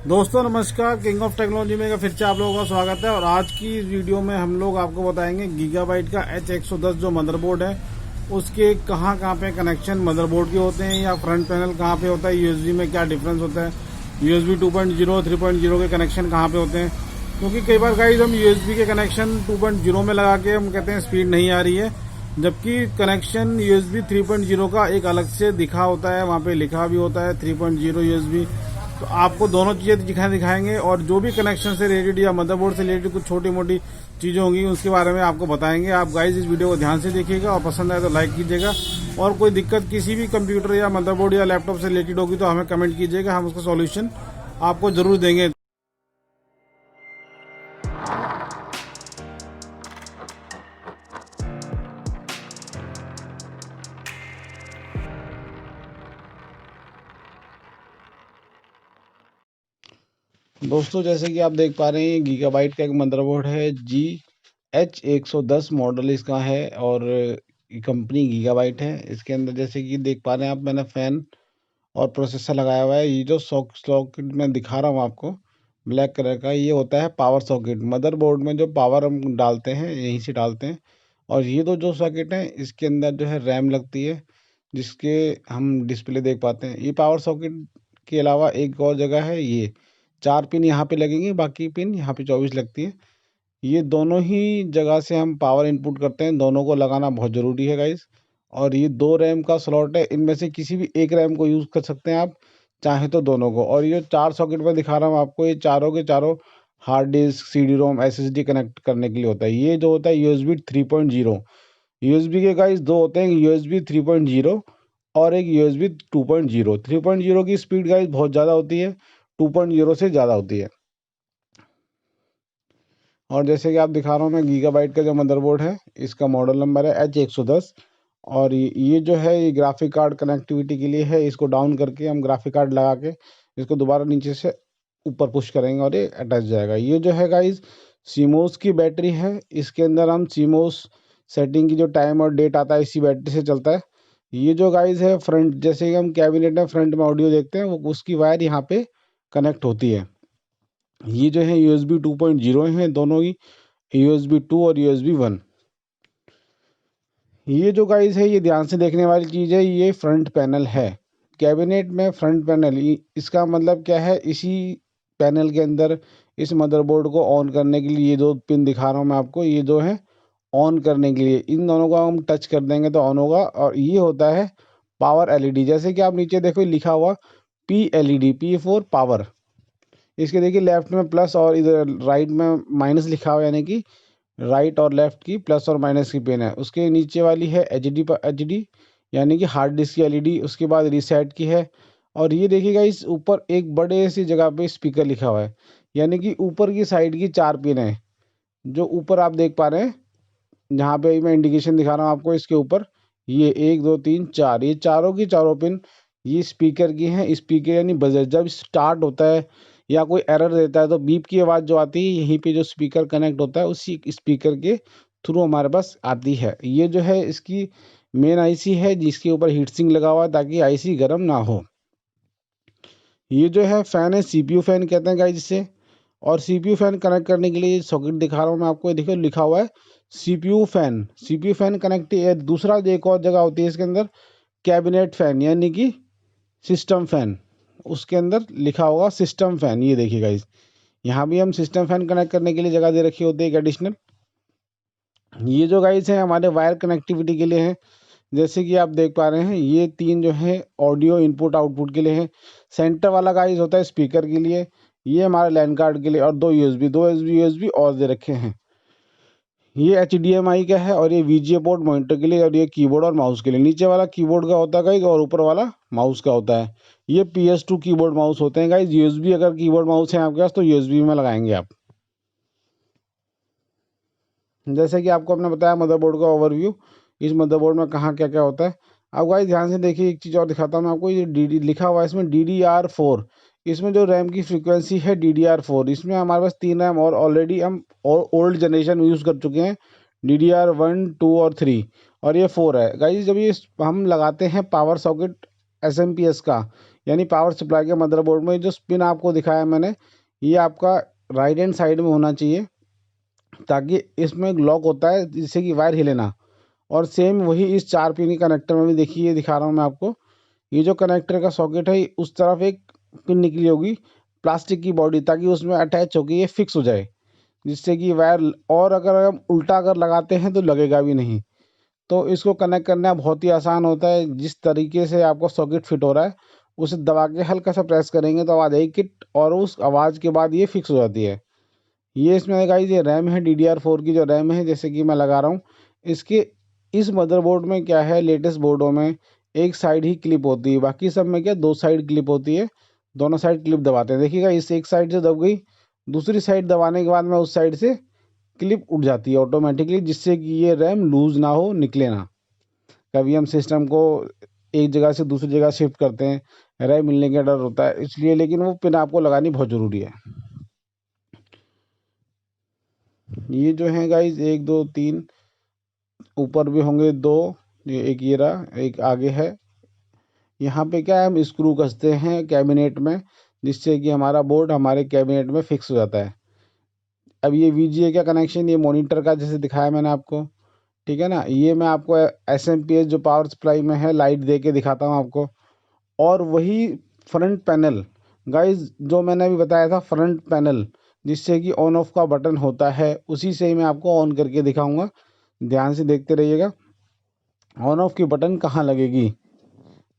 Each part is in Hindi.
दोस्तों नमस्कार, किंग ऑफ टेक्नोलॉजी में फिर से आप लोगों का स्वागत है। और आज की इस वीडियो में हम लोग आपको बताएंगे गीगाबाइट का H110 जो मदरबोर्ड है उसके कहाँ पे कनेक्शन मदरबोर्ड के होते हैं या फ्रंट पैनल कहाँ पे होता है, यूएसबी में क्या डिफरेंस होता है, यूएसबी 2.0 3.0 के कनेक्शन कहाँ पे होते हैं। क्योंकि कई बार गाइज हम यूएसबी के कनेक्शन 2.0 में लगा के हम कहते हैं स्पीड नहीं आ रही है, जबकि कनेक्शन यूएसबी 3.0 का एक अलग से दिखा होता है, वहाँ पे लिखा भी होता है 3.0 यूएसबी। तो आपको दोनों चीजें दिखाएंगे और जो भी कनेक्शन से रिलेटेड या मदरबोर्ड से रिलेटेड कुछ छोटी मोटी चीजें होंगी उसके बारे में आपको बताएंगे। आप गाइज इस वीडियो को ध्यान से देखिएगा और पसंद आए तो लाइक कीजिएगा। और कोई दिक्कत किसी भी कंप्यूटर या मदरबोर्ड या लैपटॉप से रिलेटेड होगी तो हमें कमेंट कीजिएगा, हम उसका सॉल्यूशन आपको जरूर देंगे। दोस्तों जैसे कि आप देख पा रहे हैं गीगाबाइट का एक मदरबोर्ड है GH110 मॉडल इसका है और कंपनी गीगाबाइट है। इसके अंदर जैसे कि देख पा रहे हैं आप, मैंने फैन और प्रोसेसर लगाया हुआ है। ये जो सॉकेट मैं दिखा रहा हूँ आपको ब्लैक कलर का, ये होता है पावर सॉकेट। मदरबोर्ड में जो पावर हम डालते हैं यहीं से डालते हैं। और ये जो सॉकेट है इसके अंदर जो है रैम लगती है जिसके हम डिस्प्ले देख पाते हैं। ये पावर सॉकेट के अलावा एक और जगह है, ये 4 पिन यहाँ पे लगेंगी, बाकी पिन यहाँ पे 24 लगती है। ये दोनों ही जगह से हम पावर इनपुट करते हैं, दोनों को लगाना बहुत ज़रूरी है गाइस। और ये 2 रैम का स्लॉट है, इनमें से किसी भी एक रैम को यूज़ कर सकते हैं आप, चाहे तो दोनों को। और ये 4 सॉकेट में दिखा रहा हूँ आपको, ये चारों के चारों हार्ड डिस्क, CD रोम, SSD कनेक्ट करने के लिए होता है। ये जो होता है USB 3.0। USB के गाइस 2 होते हैं, USB 3.0 और एक USB 2.0। 3.0 की स्पीड गाइस बहुत ज़्यादा होती है, 2.0 से ज़्यादा होती है। और जैसे कि आप दिखा रहा हूँ मैं, गीगाबाइट का जो मदरबोर्ड है इसका मॉडल नंबर है H110। और ये जो है ये ग्राफिक कार्ड कनेक्टिविटी के लिए है। इसको डाउन करके हम ग्राफिक कार्ड लगा के इसको दोबारा नीचे से ऊपर पुश करेंगे और ये अटैच जाएगा। ये जो है गाइस सीमोस की बैटरी है। इसके अंदर हम सीमोस सेटिंग की जो टाइम और डेट आता है इसी बैटरी से चलता है। ये जो गाइस है फ्रंट, जैसे कि हम कैबिनेट में फ्रंट में ऑडियो देखते हैं वो उसकी वायर यहाँ पे कनेक्ट होती है। ये जो है USB 2.0 है, दोनों ही USB 2 और USB 1। ये जो गाइस है ये ध्यान से देखने वाली चीज़ है, ये फ्रंट पैनल है। कैबिनेट में फ्रंट पैनल, इसका मतलब क्या है, इसी पैनल के अंदर इस मदरबोर्ड को ऑन करने के लिए ये 2 पिन दिखा रहा हूँ मैं आपको, ये जो है ऑन करने के लिए, इन दोनों को हम टच कर देंगे तो ऑन होगा। और ये होता है पावर LED। जैसे कि आप नीचे देखो लिखा हुआ PLED, P फॉर पावर। इसके देखिए लेफ्ट में प्लस और इधर राइट में माइनस लिखा हुआ, यानी कि राइट और लेफ्ट की प्लस और माइनस की पिन है। उसके नीचे वाली है HD यानी कि हार्ड डिस्क की LED। उसके बाद रीसेट की है। और ये देखिएगा इस ऊपर एक बड़े सी जगह पे स्पीकर लिखा हुआ है, यानी कि ऊपर की साइड की 4 पिन है जो ऊपर आप देख पा रहे हैं। जहाँ पे मैं इंडिकेशन दिखा रहा हूँ आपको, इसके ऊपर ये 1 2 3 4, ये चारों की चारों पिन ये स्पीकर की हैं। स्पीकर यानी बजर, जब स्टार्ट होता है या कोई एरर देता है तो बीप की आवाज़ जो आती है यहीं पे जो स्पीकर कनेक्ट होता है उसी स्पीकर के थ्रू हमारे पास आती है। ये जो है इसकी मेन IC है जिसके ऊपर हीट सिंक लगा हुआ है ताकि IC गर्म ना हो। ये जो है फ़ैन है, CPU फ़ैन कहते हैं गाइस जिसे। और CPU फ़ैन कनेक्ट करने के लिए सॉकेट दिखा रहा हूँ मैं आपको, देखो लिखा हुआ है CPU fan. CPU fan connect दूसरा एक और जगह होती है इसके अंदर, कैबिनेट फ़ैन यानी कि सिस्टम फ़ैन। उसके अंदर लिखा होगा सिस्टम फ़ैन। ये देखिए गाइस, यहाँ भी हम सिस्टम फ़ैन कनेक्ट करने के लिए जगह दे रखी होती है एक एडिशनल। ये जो गाइस है हमारे वायर कनेक्टिविटी के लिए है। जैसे कि आप देख पा रहे हैं ये 3 जो है ऑडियो इनपुट आउटपुट के लिए है। सेंटर वाला गाइस होता है स्पीकर के लिए, ये हमारे लैन कार्ड के लिए। और 2 USB और दे रखे हैं। ये HDMI का है और ये VGA पोर्ट मॉनिटर के लिए। और ये कीबोर्ड और माउस के लिए। नीचे वाला कीबोर्ड का होता है गाइस और ऊपर वाला माउस का होता है। ये PS2 कीबोर्ड माउस होते हैं गाइस। USB अगर कीबोर्ड माउस है आपके पास तो USB में लगाएंगे आप। जैसे कि आपको आपने बताया मदरबोर्ड का ओवरव्यू, इस मदरबोर्ड में कहाँ क्या क्या होता है। अब गाइस ध्यान से देखिए, एक चीज़ और दिखाता हूँ मैं आपको। ये DD लिखा हुआ है इसमें DDR4। इसमें जो रैम की फ्रीक्वेंसी है DDR4। इसमें हमारे पास 3 रैम और ऑलरेडी हम ओल्ड जनरेशन यूज़ कर चुके हैं, DDR1 2 और 3। और ये 4 है गाइस। जब ये हम लगाते हैं पावर सॉकेट SMPS का यानी पावर सप्लाई के मदरबोर्ड में जो पिन आपको दिखाया मैंने, ये आपका राइट हैंड साइड में होना चाहिए, ताकि इसमें लॉक होता है जिससे कि वायर हिले ना। और सेम वही इस 4 पिन के कनेक्टर में भी देखिए, ये दिखा रहा हूँ मैं आपको। ये जो कनेक्टर का सॉकेट है, उस तरफ एक पिन निकली होगी प्लास्टिक की बॉडी, ताकि उसमें अटैच होकर ये फिक्स हो जाए, जिससे कि वायर, और अगर हम उल्टा अगर लगाते हैं तो लगेगा भी नहीं। तो इसको कनेक्ट करना बहुत ही आसान होता है। जिस तरीके से आपको सॉकेट फिट हो रहा है, उसे दबा के हल्का सा प्रेस करेंगे तो आवाज़ आएगी किट, और उस आवाज़ के बाद ये फिक्स हो जाती है। ये इसमें गाइस ये रैम है, DDR4 की जो रैम है, जैसे कि मैं लगा रहा हूँ। इसके इस मदरबोर्ड में क्या है, लेटेस्ट बोर्डों में एक साइड ही क्लिप होती है, बाकी सब में क्या 2 साइड क्लिप होती है। दोनों साइड क्लिप दबाते हैं, देखिएगा इस एक साइड से दब गई, दूसरी साइड दबाने के बाद में उस साइड से क्लिप उठ जाती है ऑटोमेटिकली, जिससे कि ये रैम लूज़ ना हो, निकले ना। कभी हम सिस्टम को एक जगह से दूसरी जगह शिफ्ट करते हैं, रैम मिलने का डर होता है इसलिए, लेकिन वो पिन आपको लगानी बहुत ज़रूरी है। ये जो है गाइज 1 2 3 ऊपर भी होंगे 2, ये एक ये रहा, एक आगे है। यहाँ पे क्या है, हम स्क्रू कसते हैं कैबिनेट में, जिससे कि हमारा बोर्ड हमारे कैबिनेट में फिक्स हो जाता है। अब ये VGA का कनेक्शन, ये मॉनिटर का जैसे दिखाया मैंने आपको, ठीक है ना। ये मैं आपको SMPS जो पावर सप्लाई में है, लाइट दे के दिखाता हूँ आपको। और वही फ्रंट पैनल गाइज, जो मैंने अभी बताया था फ्रंट पैनल, जिससे कि ऑन ऑफ का बटन होता है, उसी से ही मैं आपको ऑन करके दिखाऊंगा। ध्यान से देखते रहिएगा। ऑन ऑफ की बटन कहाँ लगेगी,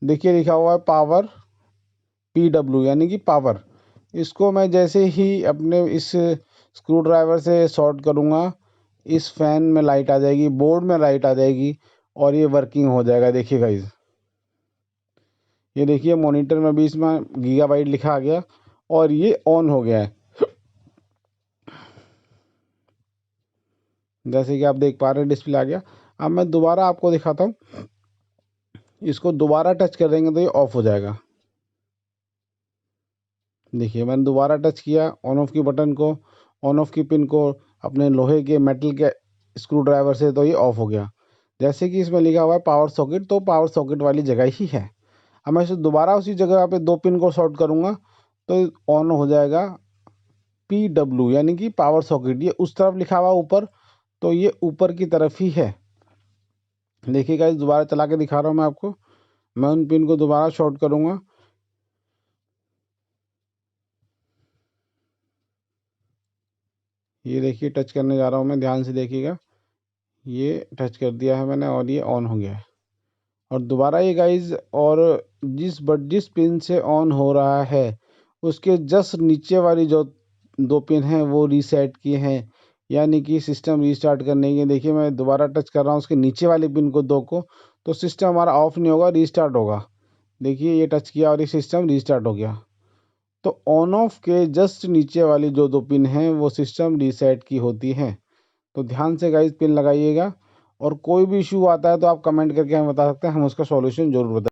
देखिए लिखा हुआ है पावर, PW यानी कि पावर। इसको मैं जैसे ही अपने इस स्क्रू ड्राइवर से शॉर्ट करूँगा, इस फैन में लाइट आ जाएगी, बोर्ड में लाइट आ जाएगी, और ये वर्किंग हो जाएगा। देखिए गाइज, ये देखिए मॉनिटर में भी इसमें गीगाबाइट लिखा आ गया, और ये ऑन हो गया है, जैसे कि आप देख पा रहे हैं डिस्प्ले आ गया। अब मैं दोबारा आपको दिखाता हूँ, इसको दोबारा टच कर देंगे तो ये ऑफ हो जाएगा। देखिए मैंने दोबारा टच किया ऑन ऑफ की बटन को, ऑन ऑफ की पिन को अपने लोहे के मेटल के स्क्रू ड्राइवर से, तो ये ऑफ हो गया। जैसे कि इसमें लिखा हुआ है पावर सॉकेट, तो पावर सॉकेट वाली जगह ही है। अब मैं इसे दोबारा उसी जगह पे 2 पिन को शॉर्ट करूँगा तो ऑन हो जाएगा PW यानी कि पावर सॉकेट। ये उस तरफ लिखा हुआ ऊपर, तो ये ऊपर की तरफ ही है। देखिएगा इस दोबारा चला के दिखा रहा हूँ मैं आपको। मैं उन पिन को दोबारा शॉर्ट करूँगा, ये देखिए टच करने जा रहा हूँ मैं, ध्यान से देखिएगा। ये टच कर दिया है मैंने और ये ऑन हो गया है। और दोबारा ये गाइज, और जिस पिन से ऑन हो रहा है उसके जस्ट नीचे वाली जो 2 पिन हैं वो रीसेट किए हैं, यानी कि सिस्टम रीस्टार्ट करने के। देखिए मैं दोबारा टच कर रहा हूँ उसके नीचे वाले पिन को 2 को, तो सिस्टम हमारा ऑफ नहीं होगा, रीस्टार्ट होगा। देखिए ये टच किया और ये सिस्टम रीस्टार्ट हो गया। तो ऑन ऑफ के जस्ट नीचे वाली जो 2 पिन हैं वो सिस्टम रीसेट की होती हैं। तो ध्यान से गाइस पिन लगाइएगा, और कोई भी इशू आता है तो आप कमेंट करके हमें बता सकते हैं, हम उसका सॉल्यूशन जरूर बताएंगे।